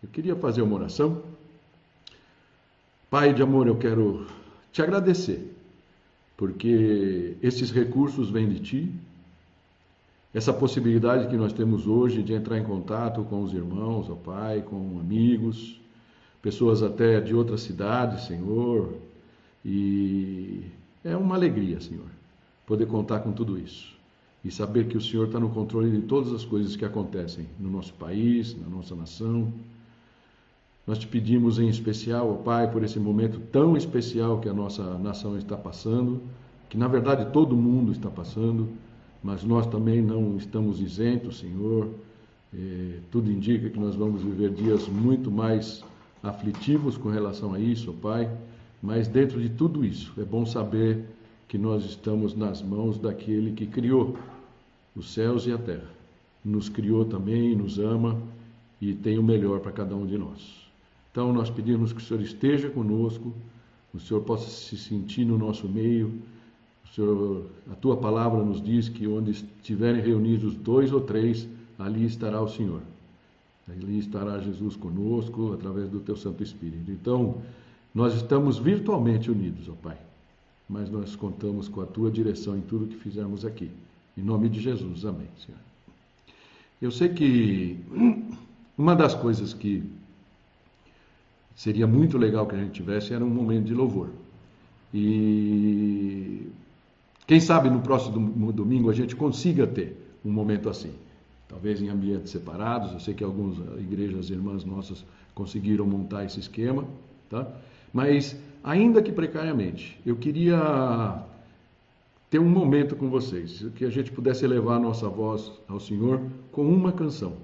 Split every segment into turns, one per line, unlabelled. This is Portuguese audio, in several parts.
Eu queria fazer uma oração. Pai de amor, eu quero te agradecer, porque esses recursos vêm de Ti, essa possibilidade que nós temos hoje de entrar em contato com os irmãos, ó Pai, com amigos, pessoas até de outras cidades, Senhor, e é uma alegria, Senhor, poder contar com tudo isso e saber que o Senhor está no controle de todas as coisas que acontecem no nosso país, na nossa nação. Nós te pedimos em especial, ó Pai, por esse momento tão especial que a nossa nação está passando, que na verdade todo mundo está passando, mas nós também não estamos isentos, Senhor. Tudo indica que nós vamos viver dias muito mais aflitivos com relação a isso, ó Pai, mas dentro de tudo isso é bom saber que nós estamos nas mãos daquele que criou os céus e a terra, nos criou também, nos ama e tem o melhor para cada um de nós. Então nós pedimos que o Senhor esteja conosco, o Senhor possa se sentir no nosso meio. O Senhor, a Tua palavra nos diz que onde estiverem reunidos 2 ou 3, ali estará o Senhor. Ali estará Jesus conosco, através do Teu Santo Espírito. Então, nós estamos virtualmente unidos, ó Pai, mas nós contamos com a Tua direção em tudo que fizermos aqui. Em nome de Jesus, amém, Senhor. Eu sei que uma das coisas que seria muito legal que a gente tivesse era um momento de louvor. E quem sabe no próximo domingo a gente consiga ter um momento assim. Talvez em ambientes separados. Eu sei que algumas igrejas irmãs nossas conseguiram montar esse esquema, tá? Mas, ainda que precariamente, eu queria ter um momento com vocês, que a gente pudesse elevar a nossa voz ao Senhor com uma canção,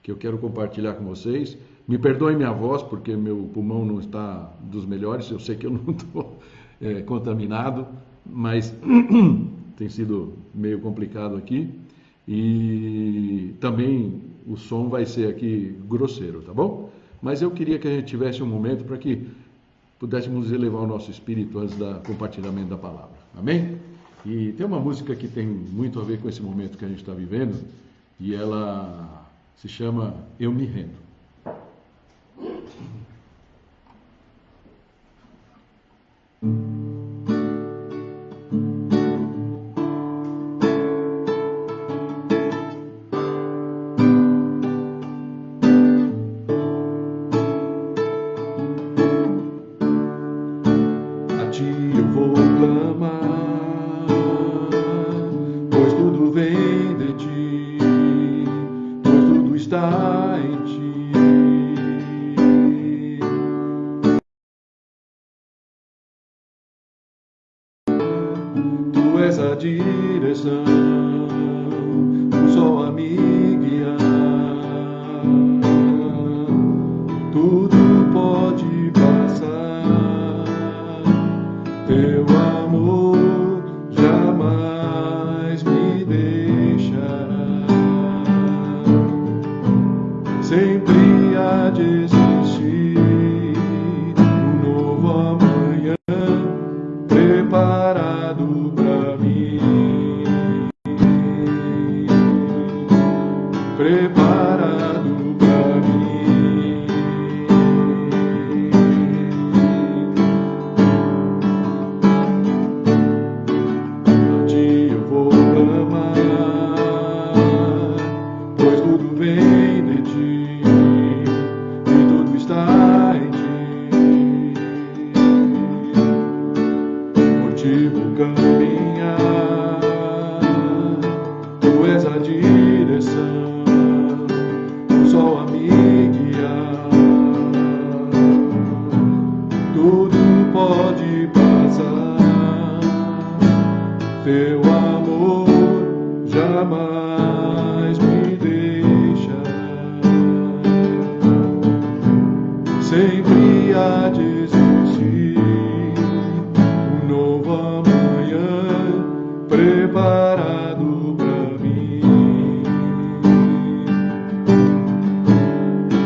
que eu quero compartilhar com vocês. Me perdoe minha voz, porque meu pulmão não está dos melhores, eu sei que eu não estou contaminado, mas tem sido meio complicado aqui, e também o som vai ser aqui grosseiro, tá bom? Mas eu queria que a gente tivesse um momento para que pudéssemos elevar o nosso espírito antes do compartilhamento da palavra, amém? E tem uma música que tem muito a ver com esse momento que a gente está vivendo, e ela se chama Eu Me Rendo.
A ti eu vou clamar, pois tudo vem de ti, pois tudo está em ti. Tu és a direção, o sol a me guiar. Tudo pode passar, teu amor jamais me deixará. Sempre há de existir um novo amanhã preparado para mim, preparado para mim. A ti eu vou clamar, pois tudo vem de ti e tudo está em ti. Por ti vou caminhar, tu és a direção, o sol a me guiar. Tudo pode passar, teu amor jamais me deixará. Sempre há de existir um novo amanhã preparado para mim,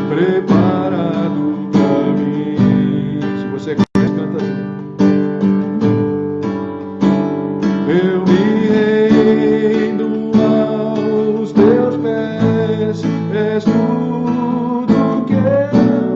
preparado para mim. Se você conhece, canta junto. Eu me rendo aos teus pés, és tudo que eu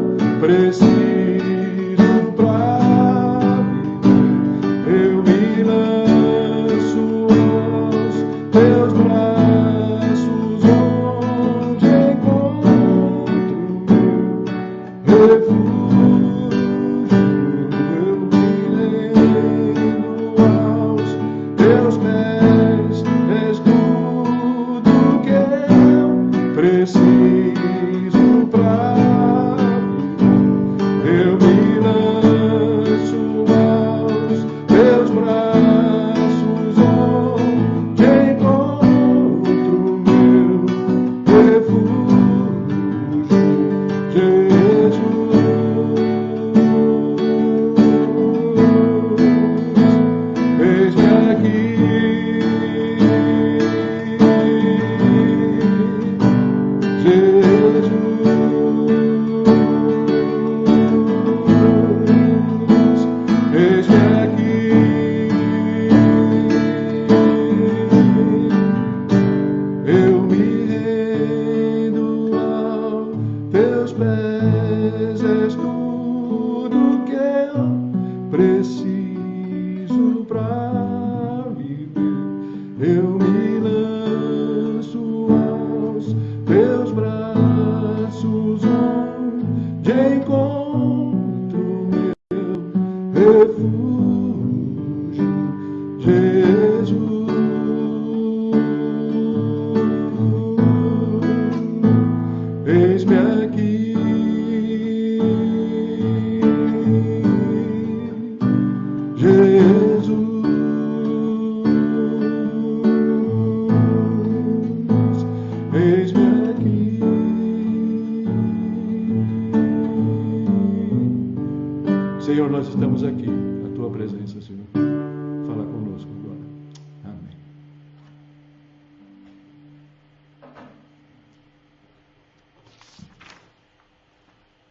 Senhor, nós estamos aqui, a tua presença, Senhor. Fala conosco agora. Amém.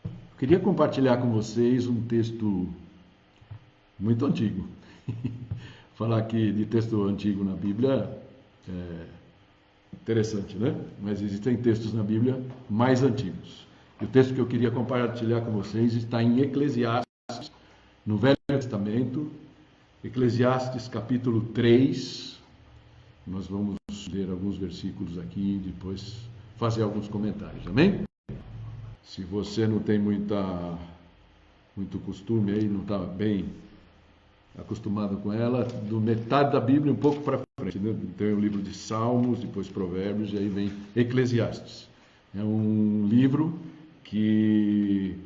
Eu queria compartilhar com vocês um texto muito antigo. Falar aqui de texto antigo na Bíblia é interessante, né? Mas existem textos na Bíblia mais antigos. E o texto que eu queria compartilhar com vocês está em Eclesiastes, no Velho Testamento, Eclesiastes capítulo 3. Nós vamos ler alguns versículos aqui e depois fazer alguns comentários, amém? Se você não tem muito costume aí, não está bem acostumado com ela, do metade da Bíblia um pouco para frente, né? Tem o livro de Salmos, depois Provérbios, e aí vem Eclesiastes. É um livro que,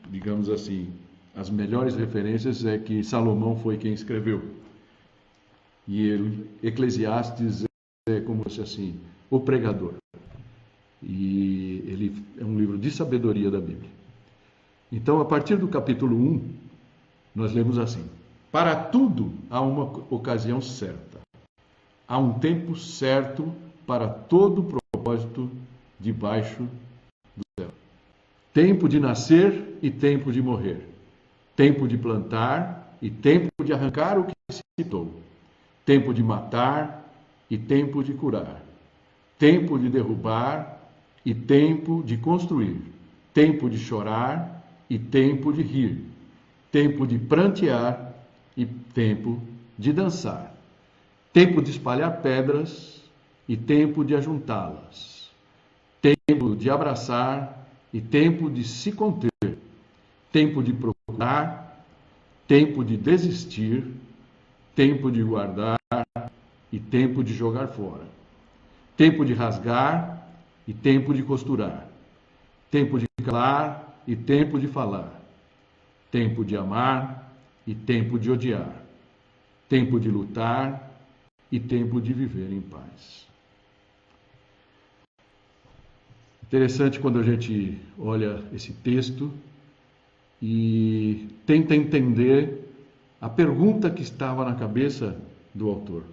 digamos assim, as melhores referências é que Salomão foi quem escreveu. E Eclesiastes é como se assim, o pregador. E ele é um livro de sabedoria da Bíblia. Então, a partir do capítulo 1, nós lemos assim: para tudo há uma ocasião certa. Há um tempo certo para todo propósito debaixo do céu. Tempo de nascer e tempo de morrer. Tempo de plantar e tempo de arrancar o que se plantou. Tempo de matar e tempo de curar. Tempo de derrubar e tempo de construir. Tempo de chorar e tempo de rir. Tempo de prantear e tempo de dançar. Tempo de espalhar pedras e tempo de ajuntá-las. Tempo de abraçar e tempo de se conter. Tempo de procurar, tempo de desistir, tempo de guardar e tempo de jogar fora. Tempo de rasgar e tempo de costurar. Tempo de calar e tempo de falar. Tempo de amar e tempo de odiar. Tempo de lutar e tempo de viver em paz. Interessante quando a gente olha esse texto e tenta entender a pergunta que estava na cabeça do autor,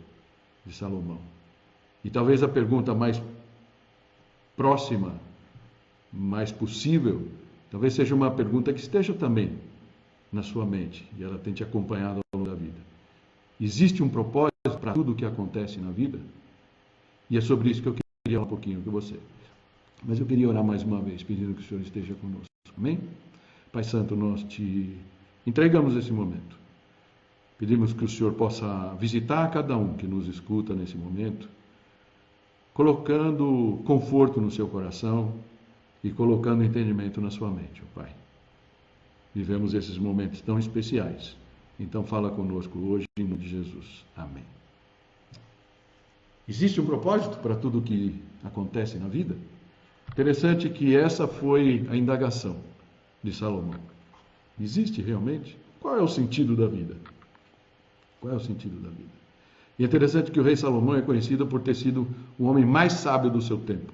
de Salomão. E talvez a pergunta mais próxima, mais possível, talvez seja uma pergunta que esteja também na sua mente e ela tem te acompanhado ao longo da vida. Existe um propósito para tudo o que acontece na vida? E é sobre isso que eu queria falar um pouquinho com você. Mas eu queria orar mais uma vez, pedindo que o Senhor esteja conosco. Amém? Pai Santo, nós te entregamos esse momento. Pedimos que o Senhor possa visitar cada um que nos escuta nesse momento, colocando conforto no seu coração e colocando entendimento na sua mente, ó Pai. vivemos esses momentos tão especiais. Então fala conosco hoje, em nome de Jesus. Amém. Existe um propósito para tudo o que acontece na vida? Interessante que essa foi a indagação de Salomão. Existe realmente? Qual é o sentido da vida? Qual é o sentido da vida? E é interessante que o rei Salomão é conhecido por ter sido o homem mais sábio do seu tempo.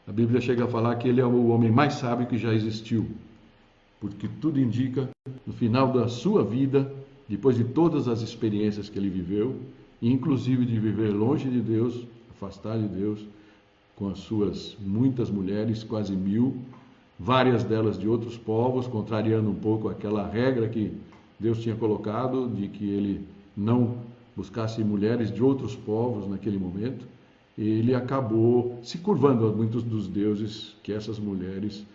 A Bíblia chega a falar que ele é o homem mais sábio que já existiu, porque tudo indica, no final da sua vida, depois de todas as experiências que ele viveu, inclusive de viver longe de Deus, afastado de Deus, com as suas muitas mulheres, quase 1000, várias delas de outros povos, contrariando um pouco aquela regra que Deus tinha colocado, de que ele não buscasse mulheres de outros povos naquele momento. Ele acabou se curvando a muitos dos deuses que essas mulheres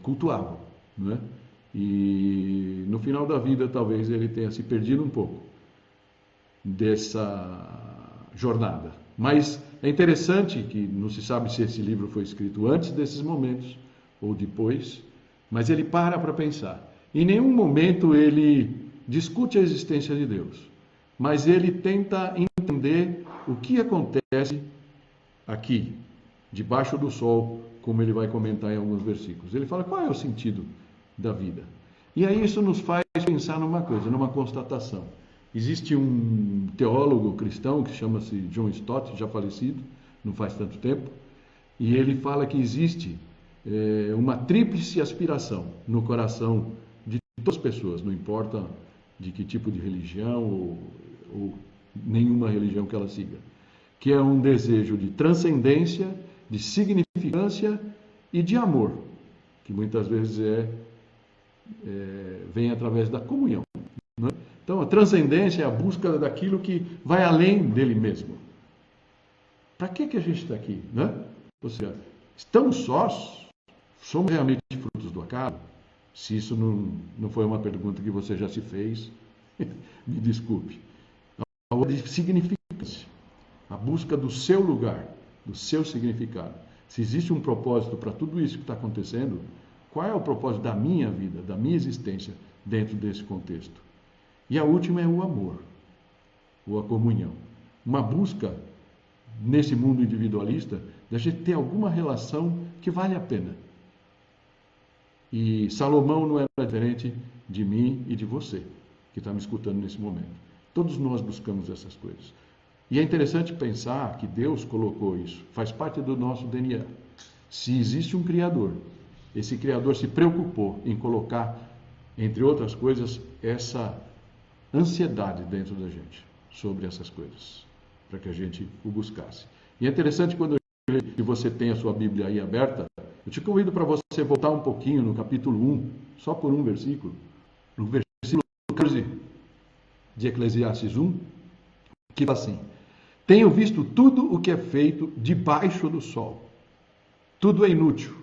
cultuavam, não é? E no final da vida talvez ele tenha se perdido um pouco dessa jornada. Mas é interessante que não se sabe se esse livro foi escrito antes desses momentos ou depois, mas ele para pensar. Em nenhum momento ele discute a existência de Deus, mas ele tenta entender o que acontece aqui, debaixo do sol, como ele vai comentar em alguns versículos. Ele fala qual é o sentido da vida. E aí isso nos faz pensar numa coisa, numa constatação. Existe um teólogo cristão que chama-se John Stott, já falecido, não faz tanto tempo, e ele fala que existe uma tríplice aspiração no coração de todas as pessoas, não importa de que tipo de religião ou nenhuma religião que ela siga, que é um desejo de transcendência, de significância e de amor, que muitas vezes vem através da comunhão. Né? Então, a transcendência é a busca daquilo que vai além dele mesmo. Para que a gente está aqui? Né? Ou seja, estamos sós? Somos realmente frutos do acaso? Se isso não foi uma pergunta que você já se fez, me desculpe. A obra de significância, a busca do seu lugar, do seu significado. Se existe um propósito para tudo isso que está acontecendo, qual é o propósito da minha vida, da minha existência dentro desse contexto? E a última é o amor, ou a comunhão. Uma busca nesse mundo individualista da gente ter alguma relação que vale a pena. E Salomão não era diferente de mim e de você, que está me escutando nesse momento. Todos nós buscamos essas coisas. E é interessante pensar que Deus colocou isso, faz parte do nosso DNA. Se existe um Criador, esse Criador se preocupou em colocar, entre outras coisas, essa ansiedade dentro da gente sobre essas coisas, para que a gente o buscasse. E é interessante quando você tem a sua Bíblia aí aberta, eu te convido para você voltar um pouquinho no capítulo 1, só por um versículo, no versículo 14 de Eclesiastes 1, que fala assim: tenho visto tudo o que é feito debaixo do sol. Tudo é inútil,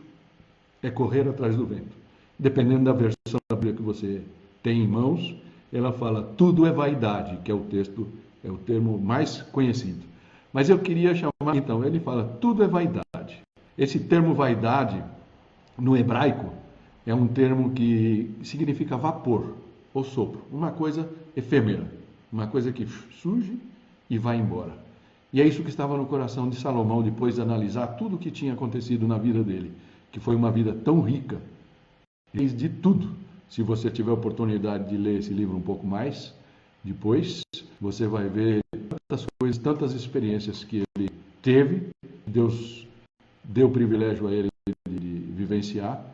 é correr atrás do vento. Dependendo da versão da Bíblia que você tem em mãos, ela fala tudo é vaidade, que é o texto, é o termo mais conhecido. Mas eu queria chamar, então, ele fala tudo é vaidade. Esse termo vaidade, no hebraico, é um termo que significa vapor ou sopro, uma coisa efêmera, uma coisa que surge e vai embora. E é isso que estava no coração de Salomão, depois de analisar tudo o que tinha acontecido na vida dele, que foi uma vida tão rica, de tudo. Se você tiver a oportunidade de ler esse livro um pouco mais, depois você vai ver tantas coisas, tantas experiências que ele teve, Deus deu o privilégio a ele de vivenciar,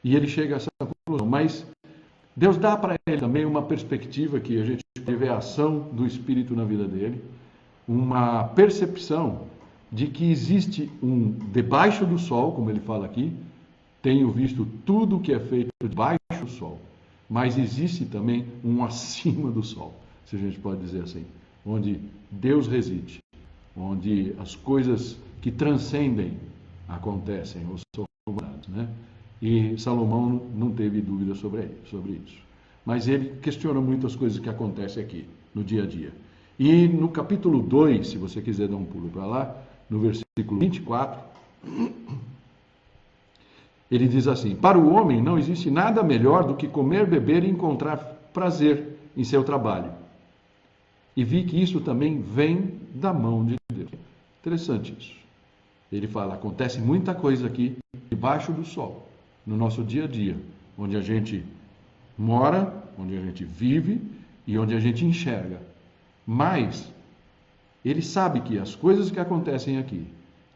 e ele chega a essa conclusão. Mas Deus dá para ele também uma perspectiva que a gente vê a ação do Espírito na vida dele, uma percepção de que existe um debaixo do sol, como ele fala aqui, tenho visto tudo o que é feito debaixo do sol, mas existe também um acima do sol, se a gente pode dizer assim, onde Deus reside, onde as coisas que transcendem acontecem, ou são humanas, né? E Salomão não teve dúvida sobre isso. Mas ele questiona muito as coisas que acontecem aqui, no dia a dia. E no capítulo 2, se você quiser dar um pulo para lá, no versículo 24, Ele diz assim: para o homem não existe nada melhor do que comer, beber e encontrar prazer em seu trabalho. E vi que isso também vem da mão de Deus. Interessante isso. Ele fala: acontece muita coisa aqui debaixo do sol, no nosso dia a dia, onde a gente mora, onde a gente vive e onde a gente enxerga. Mas ele sabe que as coisas que acontecem aqui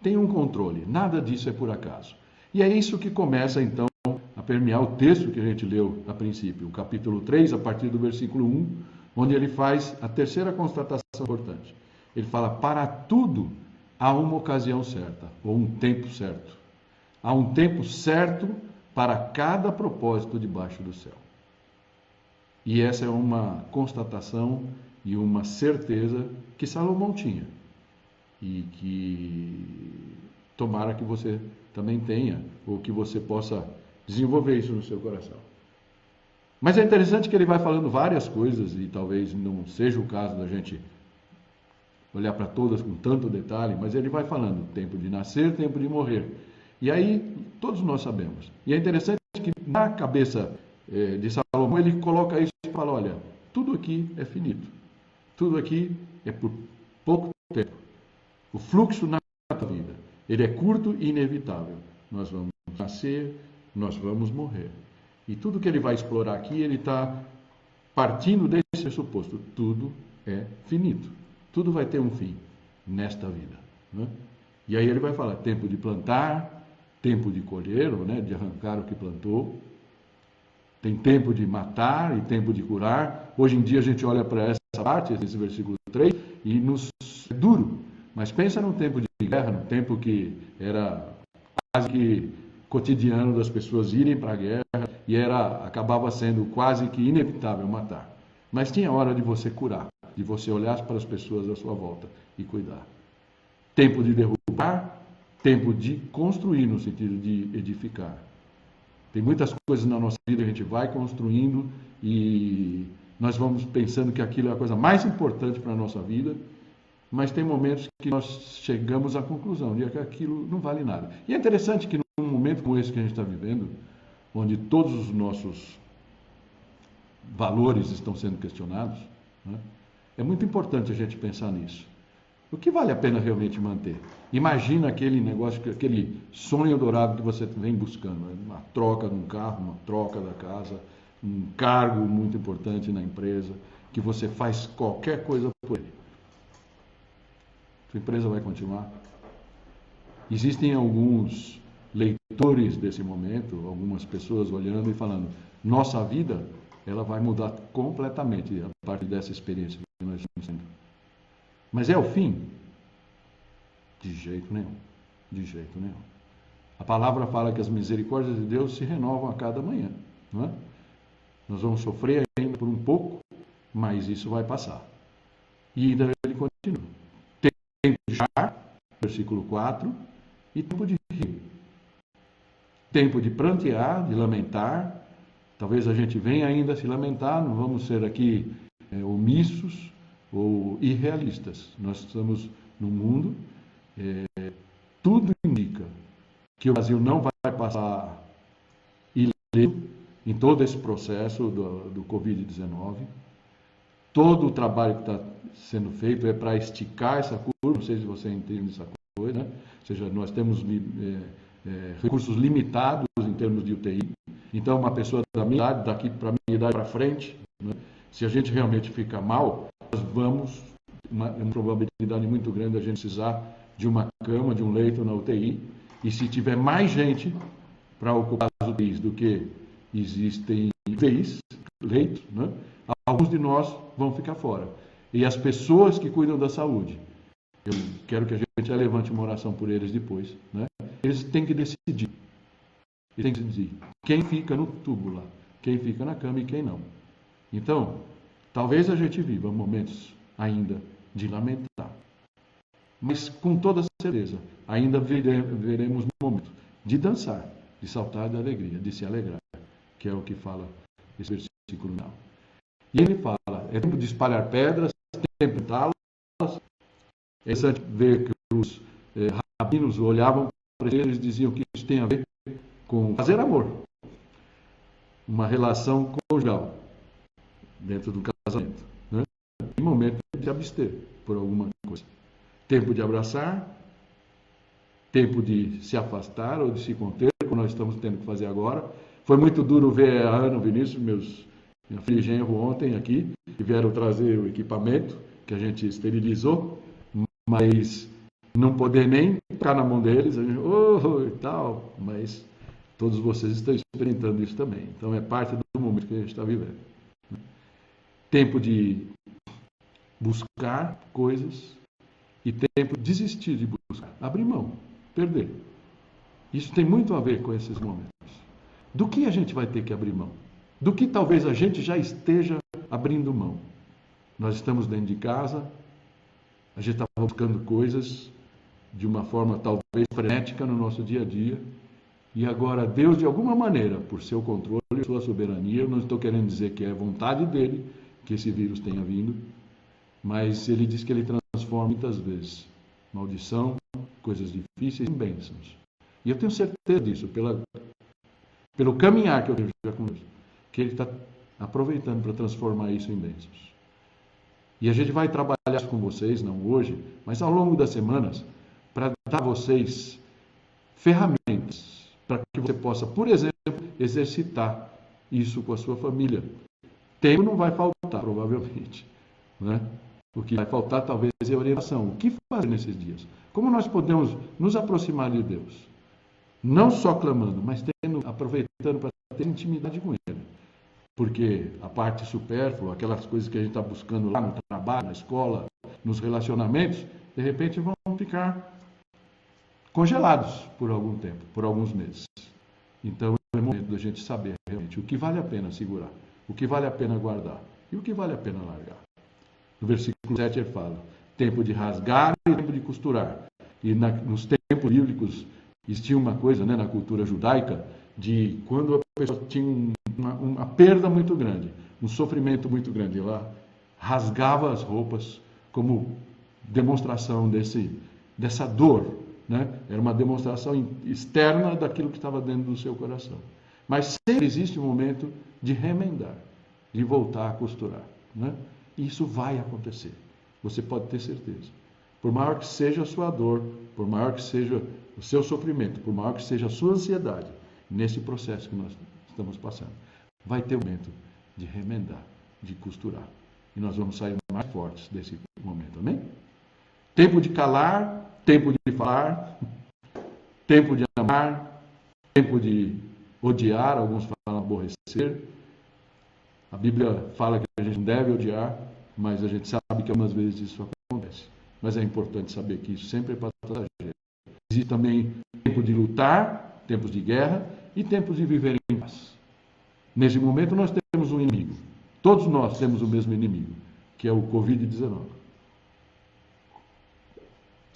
têm um controle, nada disso é por acaso. E é isso que começa então a permear o texto que a gente leu a princípio, o capítulo 3, a partir do versículo 1, onde ele faz a terceira constatação importante. Ele fala: para tudo há uma ocasião certa, ou um tempo certo. Há um tempo certo para cada propósito debaixo do céu. E essa é uma constatação e uma certeza que Salomão tinha. E que tomara que você também tenha, ou que você possa desenvolver isso no seu coração. Mas é interessante que ele vai falando várias coisas, e talvez não seja o caso da gente olhar para todas com tanto detalhe, mas ele vai falando tempo de nascer, tempo de morrer. E aí, todos nós sabemos. E é interessante que na cabeça de Salomão, ele coloca isso e fala: olha, tudo aqui é finito. Tudo aqui é por pouco tempo. O fluxo na vida, ele é curto e inevitável. Nós vamos nascer, nós vamos morrer. E tudo que ele vai explorar aqui, ele está partindo desse pressuposto. Tudo é finito. Tudo vai ter um fim nesta vida. Né? E aí ele vai falar: tempo de plantar, tempo de colher, ou, né, de arrancar o que plantou. Tem tempo de matar e tempo de curar. Hoje em dia a gente olha para essa parte, esse versículo 3, e nos é duro. Mas pensa num tempo de guerra, num tempo que era quase que cotidiano das pessoas irem para a guerra e acabava sendo quase que inevitável matar. Mas tinha hora de você curar, de você olhar para as pessoas à sua volta e cuidar. Tempo de derrubar, tempo de construir, no sentido de edificar. Tem muitas coisas na nossa vida que a gente vai construindo e nós vamos pensando que aquilo é a coisa mais importante para a nossa vida, mas tem momentos que nós chegamos à conclusão de que aquilo não vale nada. E é interessante que num momento como esse que a gente está vivendo, onde todos os nossos valores estão sendo questionados, né, é muito importante a gente pensar nisso. O que vale a pena realmente manter? Imagina aquele negócio, aquele sonho dourado que você vem buscando, né? Uma troca de um carro, uma troca da casa, um cargo muito importante na empresa, que você faz qualquer coisa por ele. Sua empresa vai continuar? Existem alguns leitores desse momento, algumas pessoas olhando e falando: nossa vida, ela vai mudar completamente a partir dessa experiência que nós estamos tendo. Mas é o fim? De jeito nenhum. De jeito nenhum. A palavra fala que as misericórdias de Deus se renovam a cada manhã. Não é? Nós vamos sofrer ainda por um pouco, mas isso vai passar. E ainda ele continua. Tempo de char, versículo 4, e tempo de rir. Tempo de prantear, de lamentar. Talvez a gente venha ainda se lamentar, não vamos ser aqui omissos ou irrealistas. Nós estamos num mundo, tudo indica que o Brasil não vai passar ileso em todo esse processo do Covid-19. Todo o trabalho que está sendo feito é para esticar essa curva, não sei se você entende essa coisa, né? Ou seja, nós temos recursos limitados em termos de UTI. Então, uma pessoa da minha idade, daqui para a minha idade para frente, né, se a gente realmente ficar mal, nós vamos, uma probabilidade muito grande, a gente precisar de uma cama, de um leito na UTI. E se tiver mais gente para ocupar as UTIs do que existem leitos, né, alguns de nós vão ficar fora. E as pessoas que cuidam da saúde, eu quero que a gente levante uma oração por eles depois, né? Eles têm que decidir. Eles têm que decidir quem fica no tubo lá, quem fica na cama e quem não. Então, talvez a gente viva momentos ainda de lamentar. Mas com toda certeza, ainda veremos momentos de dançar, de saltar de alegria, de se alegrar, que é o que fala esse versículo final. E ele fala: é tempo de espalhar pedras, tempo de talas. É interessante ver que os rabinos olhavam para eles e diziam que isso tem a ver com fazer amor, uma relação conjugal dentro do casamento, né? E momento de abster por alguma coisa. Tempo de abraçar, tempo de se afastar ou de se conter, como nós estamos tendo que fazer agora. Foi muito duro ver a Ana, o Vinícius, minha filha e genro ontem aqui, que vieram trazer o equipamento que a gente esterilizou, mas não poder nem ficar na mão deles, a gente, e tal, mas todos vocês estão experimentando isso também. Então é parte do momento que a gente está vivendo. Tempo de buscar coisas e tempo de desistir de buscar, abrir mão, perder. Isso tem muito a ver com esses momentos. Do que a gente vai ter que abrir mão? Do que talvez a gente já esteja abrindo mão? Nós estamos dentro de casa, a gente está buscando coisas de uma forma talvez frenética no nosso dia a dia, e agora Deus, de alguma maneira, por seu controle, sua soberania, eu não estou querendo dizer que é vontade dele que esse vírus tenha vindo, mas ele diz que ele transforma muitas vezes maldição, coisas difíceis em bênçãos. E eu tenho certeza disso, pelo caminhar que eu vejo já com Deus, que ele está aproveitando para transformar isso em bênçãos. E a gente vai trabalhar isso com vocês, não hoje, mas ao longo das semanas, para dar a vocês ferramentas para que você possa, por exemplo, exercitar isso com a sua família. Tempo não vai faltar, provavelmente, né? O que vai faltar talvez é orientação. O que fazer nesses dias? Como nós podemos nos aproximar de Deus? Não só clamando, mas aproveitando para ter intimidade com Ele. Porque a parte supérflua, aquelas coisas que a gente está buscando lá no trabalho, na escola, nos relacionamentos, de repente vão ficar congelados por algum tempo, por alguns meses. Então é o momento da gente saber realmente o que vale a pena segurar, o que vale a pena guardar e o que vale a pena largar. No versículo 7 ele fala, tempo de rasgar e tempo de costurar. E nos tempos bíblicos existia uma coisa, né, na cultura judaica, de quando a pessoa tinha uma perda muito grande, um sofrimento muito grande, ela rasgava as roupas como demonstração dessa dor, né? Era uma demonstração externa daquilo que estava dentro do seu coração. Mas sempre existe um momento de remendar, de voltar a costurar, né? E isso vai acontecer, você pode ter certeza. Por maior que seja a sua dor, por maior que seja o seu sofrimento, por maior que seja a sua ansiedade, nesse processo que nós estamos passando, vai ter um momento de remendar, de costurar. E nós vamos sair mais fortes desse momento, amém? Tempo de calar, tempo de falar, tempo de amar, tempo de odiar, alguns falam aborrecer. A Bíblia fala que a gente não deve odiar, mas a gente sabe que algumas vezes isso acontece. Mas é importante saber que isso sempre é para toda a gente. Existe também tempo de lutar, tempos de guerra e tempos de viver em paz. Nesse momento nós temos um inimigo. Todos nós temos o mesmo inimigo, que é o Covid-19.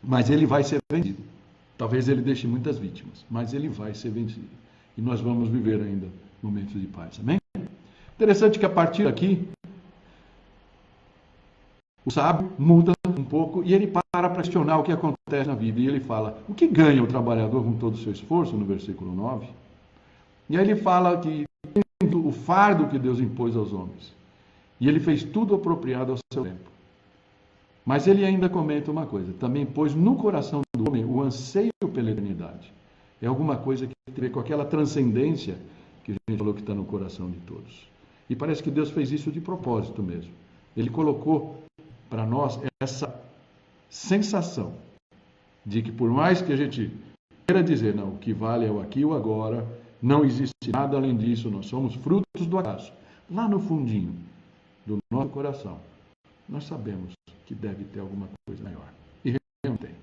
Mas ele vai ser vencido. Talvez ele deixe muitas vítimas, mas ele vai ser vencido. E nós vamos viver ainda momentos de paz. Amém? Interessante que a partir daqui, o sábio muda um pouco e ele para questionar o que acontece na vida. E ele fala, o que ganha o trabalhador com todo o seu esforço, no versículo 9? E aí ele fala que o fardo que Deus impôs aos homens. E ele fez tudo apropriado ao seu tempo. Mas ele ainda comenta uma coisa, também pôs no coração do homem o anseio pela eternidade. É alguma coisa que tem a ver com aquela transcendência que a gente falou que está no coração de todos. E parece que Deus fez isso de propósito mesmo. Ele colocou para nós essa sensação de que por mais que a gente queira dizer, não, o que vale é o aqui e o agora, não existe nada além disso, nós somos frutos do acaso. Lá no fundinho do nosso coração, nós sabemos que deve ter alguma coisa maior. E realmente tem.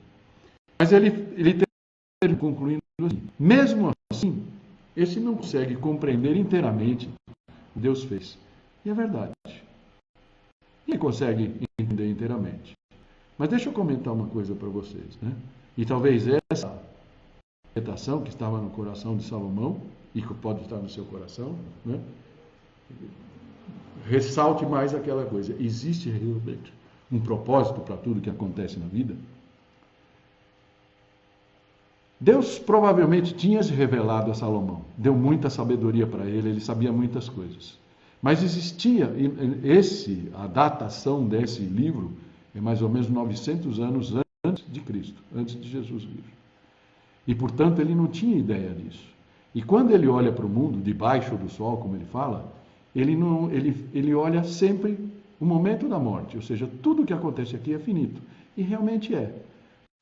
Mas ele termina concluindo assim, mesmo assim, esse não consegue compreender inteiramente o que Deus fez. E é verdade. Ninguém consegue entender inteiramente. Mas deixa eu comentar uma coisa para vocês, né? E talvez essa interpretação que estava no coração de Salomão, e que pode estar no seu coração, né? Ressalte mais aquela coisa. Existe realmente um propósito para tudo que acontece na vida? Deus provavelmente tinha se revelado a Salomão, deu muita sabedoria para ele, ele sabia muitas coisas. Mas existia, a datação desse livro é mais ou menos 900 anos antes de Cristo, antes de Jesus vir. E, portanto, ele não tinha ideia disso. E quando ele olha para o mundo, debaixo do sol, como ele fala, ele olha sempre o momento da morte, ou seja, tudo que acontece aqui é finito. E realmente é.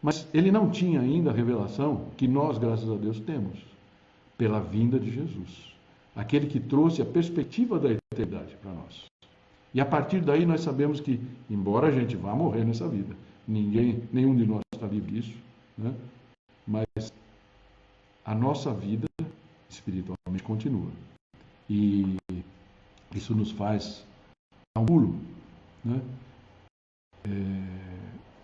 Mas ele não tinha ainda a revelação que nós, graças a Deus, temos pela vinda de Jesus. Aquele que trouxe a perspectiva da eternidade para nós. E a partir daí nós sabemos que, embora a gente vá morrer nessa vida, nenhum de nós está livre disso, né? Mas a nossa vida espiritualmente continua. E isso nos faz dar um pulo, né?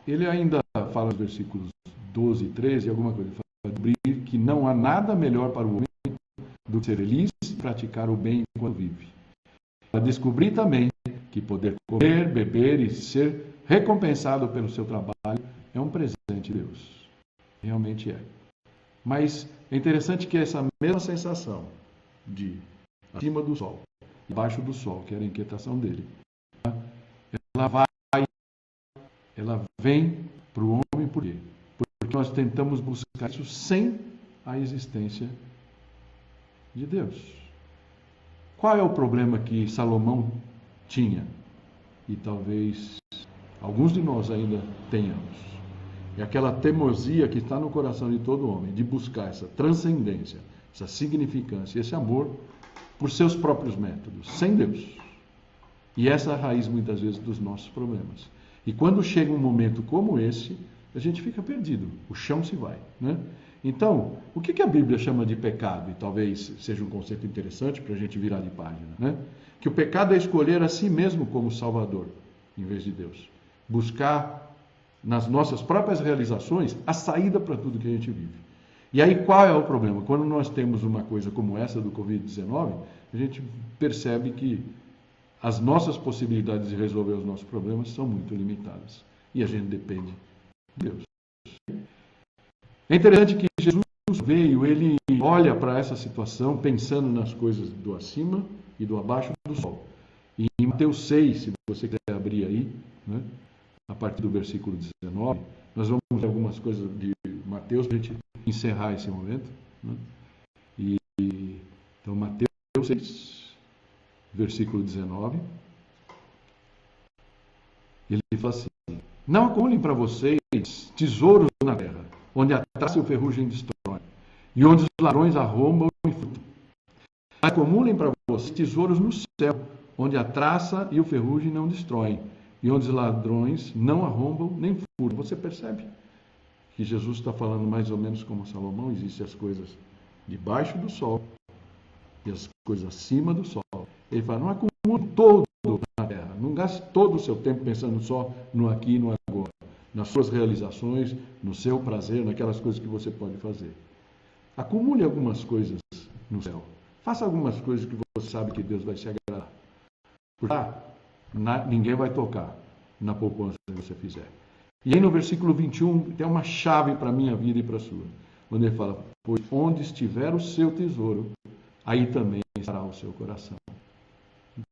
Ele ainda fala nos versículos 12 e 13, alguma coisa, ele fala descobrir que não há nada melhor para o homem do que ser feliz e praticar o bem enquanto vive. Para descobrir também que poder comer, beber e ser recompensado pelo seu trabalho é um presente de Deus. Realmente é. Mas é interessante que essa mesma sensação de acima do sol, debaixo do sol, que era a inquietação dele, ela vem para o homem por quê? Porque nós tentamos buscar isso sem a existência de Deus. Qual é o problema que Salomão tinha? E talvez alguns de nós ainda tenhamos. É aquela teimosia que está no coração de todo homem, de buscar essa transcendência, essa significância, esse amor por seus próprios métodos, sem Deus. E essa é a raiz, muitas vezes, dos nossos problemas. E quando chega um momento como esse, a gente fica perdido, o chão se vai, né? Então, o que a Bíblia chama de pecado? E talvez seja um conceito interessante para a gente virar de página, né? Que o pecado é escolher a si mesmo como Salvador, em vez de Deus. Buscar nas nossas próprias realizações a saída para tudo que a gente vive. E aí qual é o problema? Quando nós temos uma coisa como essa do Covid-19, a gente percebe que as nossas possibilidades de resolver os nossos problemas são muito limitadas. E a gente depende de Deus. É interessante que Jesus veio, ele olha para essa situação pensando nas coisas do acima e do abaixo do sol. E em Mateus 6, se você quiser abrir aí, né, a partir do versículo 19, nós vamos ver algumas coisas de Mateus para a gente encerrar esse momento, né? Então, Mateus 6, versículo 19, ele fala assim: não acumulem para vocês tesouros na terra, onde a traça e o ferrugem destrói, e onde os ladrões arrombam e furtam. Acumulem para vocês tesouros no céu, onde a traça e o ferrugem não destroem, e onde os ladrões não arrombam nem furtam. Você percebe que Jesus está falando mais ou menos como Salomão? Existem as coisas debaixo do sol e as coisas acima do sol. Ele fala: não acumule todo na terra, não gaste todo o seu tempo pensando só no aqui e no agora, nas suas realizações, no seu prazer, naquelas coisas que você pode fazer. Acumule algumas coisas no céu. Faça algumas coisas que você sabe que Deus vai se agradar. Porque ninguém vai tocar na poupança que você fizer. E aí no versículo 21 tem uma chave para a minha vida e para a sua, onde ele fala: pois onde estiver o seu tesouro, aí também estará o seu coração.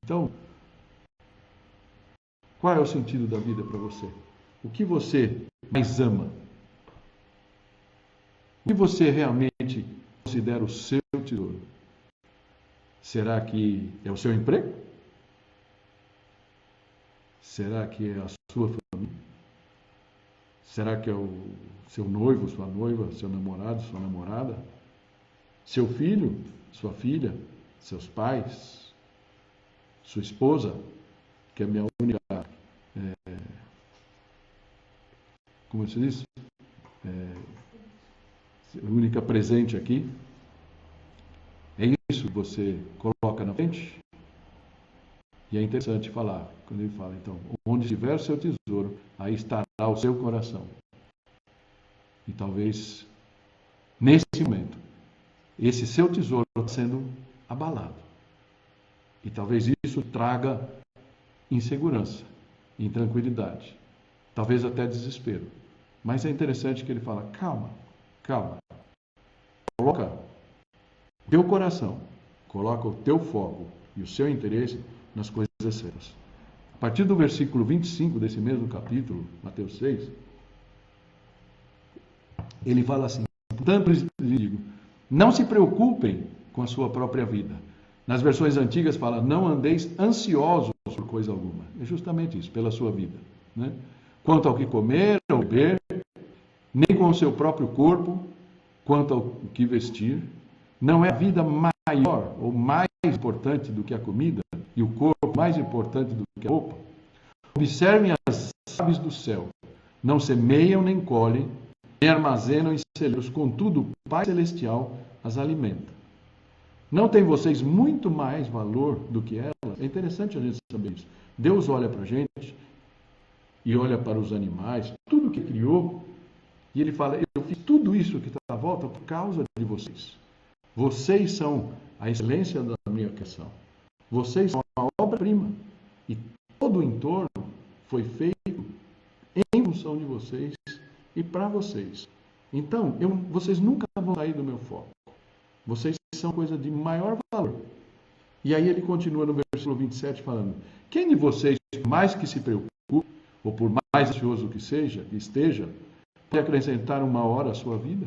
Então, qual é o sentido da vida para você? O que você mais ama? O que você realmente considera o seu tesouro? Será que é o seu emprego? Será que é a sua família? Será que é o seu noivo, sua noiva, seu namorado, sua namorada? Seu filho, sua filha, seus pais? Sua esposa, que é a minha única, como se diz? Única presente aqui. É isso que você coloca na frente? E é interessante falar, quando ele fala, então, onde estiver o seu tesouro, aí estará o seu coração. E talvez, nesse momento, esse seu tesouro está sendo abalado. E talvez isso traga insegurança, intranquilidade, talvez até desespero. Mas é interessante que ele fala: calma, calma, coloca o teu coração, coloca o teu foco e o seu interesse nas coisas certas. A partir do versículo 25 desse mesmo capítulo, Mateus 6, ele fala assim: portanto, lhes digo, não se preocupem com a sua própria vida. Nas versões antigas fala, não andeis ansiosos por coisa alguma. É justamente isso, pela sua vida, né? Quanto ao que comer ou beber, nem com o seu próprio corpo, quanto ao que vestir. Não é a vida maior ou mais importante do que a comida, e o corpo mais importante do que a roupa? Observem as aves do céu. Não semeiam nem colhem, nem armazenam em celeiros, contudo o Pai Celestial as alimenta. Não tem vocês muito mais valor do que elas? É interessante a gente saber isso. Deus olha para a gente e olha para os animais, tudo que criou, e Ele fala, eu fiz tudo isso que está à volta por causa de vocês. Vocês são a excelência da minha criação. Vocês são a obra-prima. E todo o entorno foi feito em função de vocês e para vocês. Então, vocês nunca vão sair do meu foco. Vocês são coisa de maior valor. E aí ele continua no versículo 27 falando, quem de vocês, por mais que se preocupe, ou por mais ansioso que esteja, pode acrescentar uma hora à sua vida?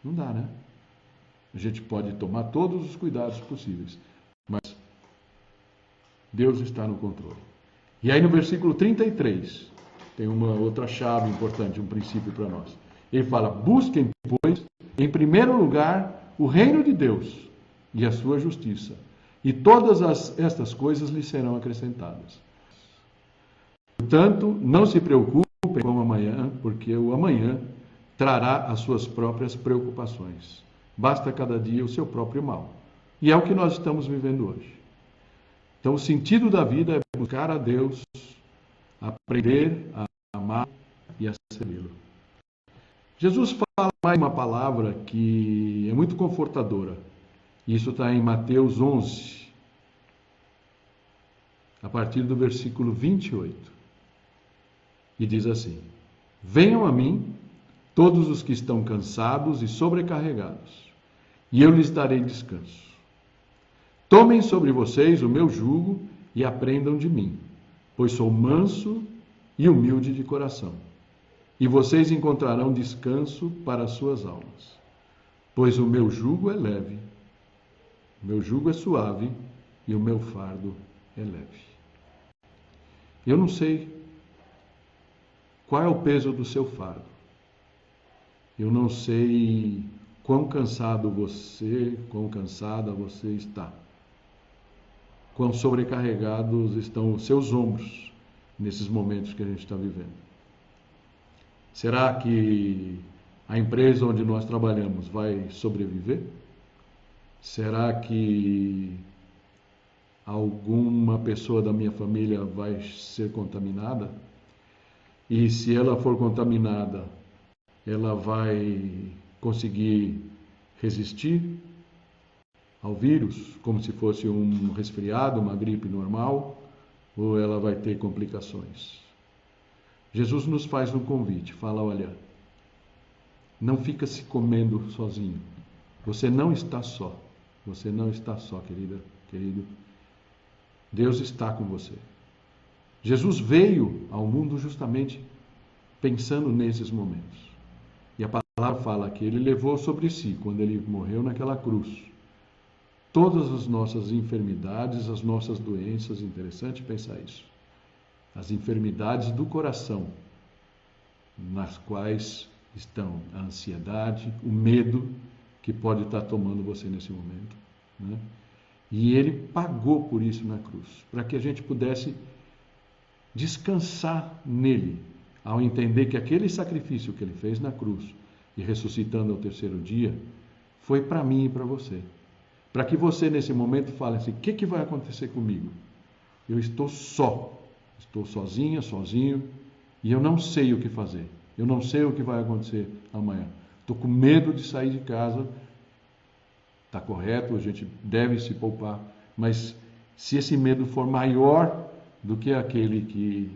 Não dá, né? A gente pode tomar todos os cuidados possíveis, mas Deus está no controle. E aí no versículo 33, tem uma outra chave importante, um princípio para nós. Ele fala, busquem, pois, em primeiro lugar, o reino de Deus e a sua justiça, e todas estas coisas lhe serão acrescentadas. Portanto, não se preocupem com o amanhã, porque o amanhã trará as suas próprias preocupações. Basta cada dia o seu próprio mal. E é o que nós estamos vivendo hoje. Então, o sentido da vida é buscar a Deus, aprender a amar e a servi-lo. Jesus fala mais uma palavra que é muito confortadora. Isso está em Mateus 11, a partir do versículo 28. E diz assim, venham a mim todos os que estão cansados e sobrecarregados, e eu lhes darei descanso. Tomem sobre vocês o meu jugo e aprendam de mim, pois sou manso e humilde de coração. E vocês encontrarão descanso para as suas almas. Pois o meu jugo é leve, o meu jugo é suave e o meu fardo é leve. Eu não sei qual é o peso do seu fardo. Eu não sei quão cansada você está. Quão sobrecarregados estão os seus ombros nesses momentos que a gente está vivendo. Será que a empresa onde nós trabalhamos vai sobreviver? Será que alguma pessoa da minha família vai ser contaminada? E se ela for contaminada, ela vai conseguir resistir ao vírus, como se fosse um resfriado, uma gripe normal, ou ela vai ter complicações? Jesus nos faz um convite, fala, olha, não fica se comendo sozinho. Você não está só. Você não está só, querida, querido. Deus está com você. Jesus veio ao mundo justamente pensando nesses momentos. E a palavra fala que ele levou sobre si, quando ele morreu naquela cruz, todas as nossas enfermidades, as nossas doenças. Interessante pensar isso. As enfermidades do coração, nas quais estão a ansiedade, o medo que pode estar tomando você nesse momento, né? E ele pagou por isso na cruz, para que a gente pudesse descansar nele, ao entender que aquele sacrifício que ele fez na cruz e ressuscitando ao terceiro dia, foi para mim e para você. Para que você nesse momento fale assim, o que vai acontecer comigo? Eu estou só. Estou sozinha, sozinho, e eu não sei o que fazer. Eu não sei o que vai acontecer amanhã. Estou com medo de sair de casa. Está correto, a gente deve se poupar. Mas se esse medo for maior do que aquele que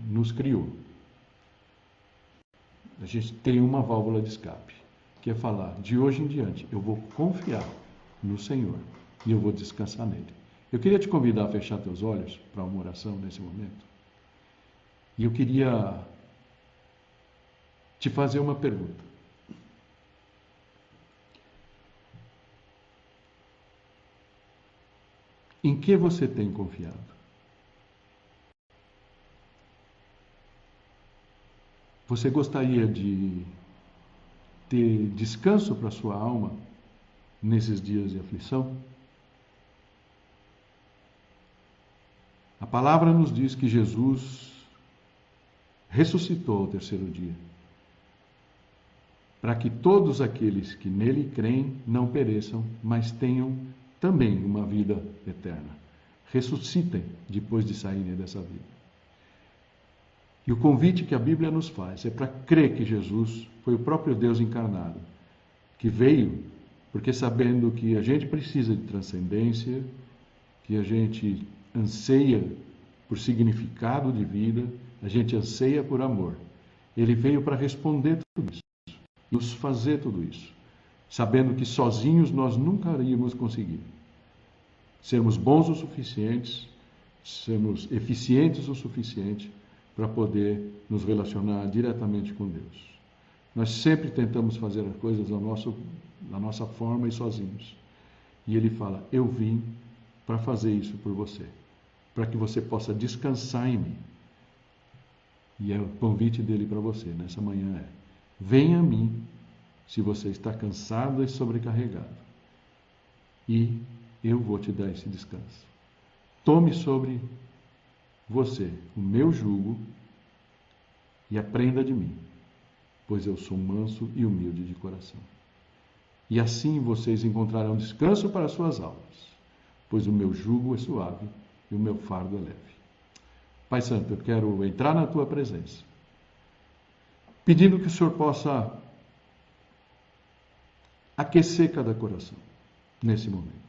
nos criou, a gente tem uma válvula de escape. que é falar, de hoje em diante, eu vou confiar no Senhor e eu vou descansar nele. Eu queria te convidar a fechar teus olhos para uma oração nesse momento. E eu queria te fazer uma pergunta. Em que você tem confiado? Você gostaria de ter descanso para a sua alma nesses dias de aflição? A palavra nos diz que Jesus ressuscitou ao terceiro dia, para que todos aqueles que nele creem não pereçam, mas tenham também uma vida eterna. Ressuscitem depois de saírem dessa vida. E o convite que a Bíblia nos faz é para crer que Jesus foi o próprio Deus encarnado, que veio porque sabendo que a gente precisa de transcendência, que a gente anseia por significado de vida, a gente anseia por amor. Ele veio para responder tudo isso, nos fazer tudo isso, sabendo que sozinhos nós nunca iríamos conseguir. Sermos bons o suficiente, sermos eficientes o suficiente para poder nos relacionar diretamente com Deus. Nós sempre tentamos fazer as coisas da nossa forma e sozinhos. E Ele fala, eu vim para fazer isso por você, para que você possa descansar em mim. E o convite dele para você nessa manhã é, venha a mim se você está cansado e sobrecarregado. E eu vou te dar esse descanso. Tome sobre você o meu jugo e aprenda de mim, pois eu sou manso e humilde de coração. E assim vocês encontrarão descanso para as suas almas, pois o meu jugo é suave e o meu fardo é leve. Pai Santo, eu quero entrar na tua presença, pedindo que o Senhor possa aquecer cada coração nesse momento.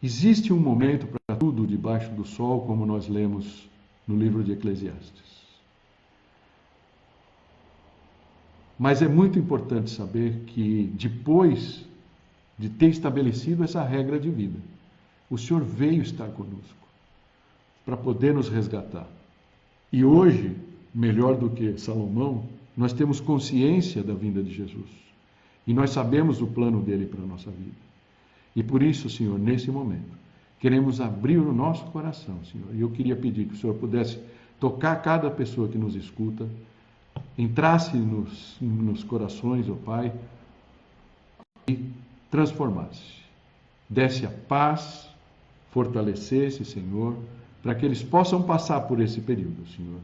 Existe um momento para tudo debaixo do sol, como nós lemos no livro de Eclesiastes. Mas é muito importante saber que depois de ter estabelecido essa regra de vida, o Senhor veio estar conosco para poder nos resgatar. E hoje, melhor do que Salomão, nós temos consciência da vinda de Jesus. E nós sabemos o plano dele para a nossa vida. E por isso, Senhor, nesse momento, queremos abrir o nosso coração, Senhor. E eu queria pedir que o Senhor pudesse tocar cada pessoa que nos escuta, entrasse nos corações, ó Pai, e transformasse. Desse a paz, fortalecesse, Senhor, para que eles possam passar por esse período, Senhor,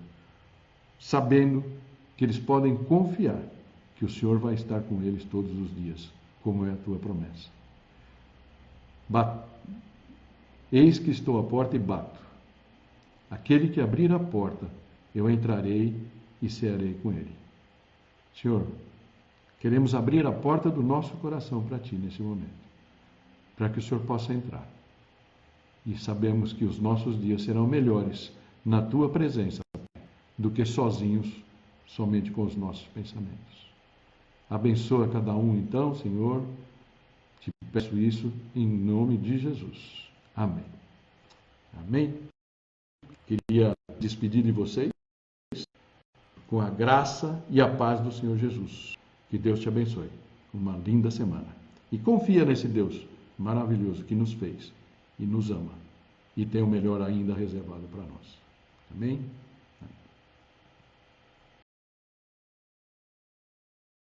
sabendo que eles podem confiar que o Senhor vai estar com eles todos os dias, como é a tua promessa. Eis que estou à porta e bato. Aquele que abrir a porta, eu entrarei e cearei com ele. Senhor, queremos abrir a porta do nosso coração para Ti nesse momento, para que o Senhor possa entrar. E sabemos que os nossos dias serão melhores na Tua presença do que sozinhos, somente com os nossos pensamentos. Abençoa cada um então, Senhor. Te peço isso em nome de Jesus. Amém. Amém. Queria despedir de vocês com a graça e a paz do Senhor Jesus. Que Deus te abençoe. Uma linda semana. E confia nesse Deus maravilhoso que nos fez e nos ama. E tem o melhor ainda reservado para nós. Amém?